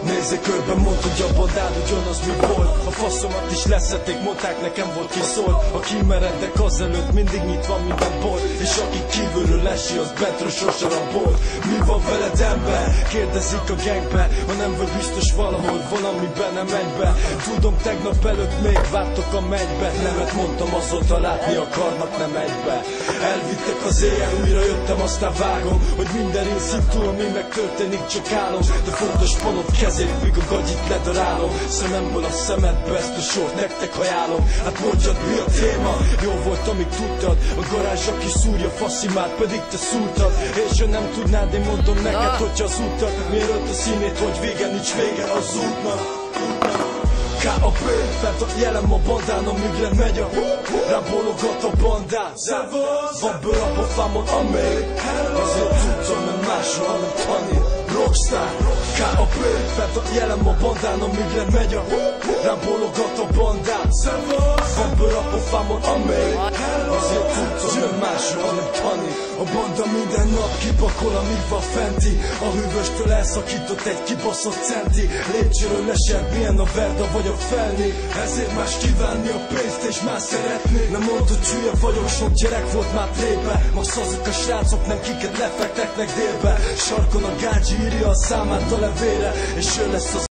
Nézzék körben, mondd, hogy a bandád ugyanaz mi volt. A faszomat is leszették, mondták nekem volt ki szól. A kimeredek azelőtt mindig nyitva minden bolt, és aki kívülről lesi, az bentről sosem a bolt. Mi van veled ember? Kérdezik a gangbe. Ha nem vagy biztos valahol, valamiben nem menj be. Tudom, tegnap előtt még vártok a mennybe. Nemet mondtam, azóta látni akarnak, nem egybe. Elvittek az éjjel, újra jöttem, aztán vágom, hogy minden inszintú, ami megtörténik, csak álom. De fontos panod kezét, míg a gagyit ledarálom. Szememből a szemedbe, ezt a sort nektek ajánlom. Hát mondjad, mi a téma? Jó volt, amíg tudtad. A garázs, aki szúrja faszimád, pedig te szúrtad. És ha nem tudnád, én mondom neked, hogyha az úttak miért a színét, hogy vége, nincs vége az útnak. K.A.P. fent a jelem a bandán, amíg lemegy a rám bólogat a bandán. Van bőr a pofámon, amelyik azért tudtam, mert máshol, nem tanít. Rockstar, K.A.P. fent a jelem a bandán, amíg lemegy a rám bólogat a bandán. Van bőr a pofámon, amelyik azért tudtam, mert máshol, nem tanít. A banda minden nap kipakol, amíg van fenti. A hűvöstől elszakított egy kibaszott centi. Lépcsőről lesett, milyen a Verda vagy a felni. Ezért más kívánni a pénzt és más szeretni. Nem mondd, hogy hülye vagyok, sok gyerek volt már trébe. Max azok a srácok, nem kiket lefektetnek délbe. Sarkon a gácsi írja a számát a levére, és ő lesz az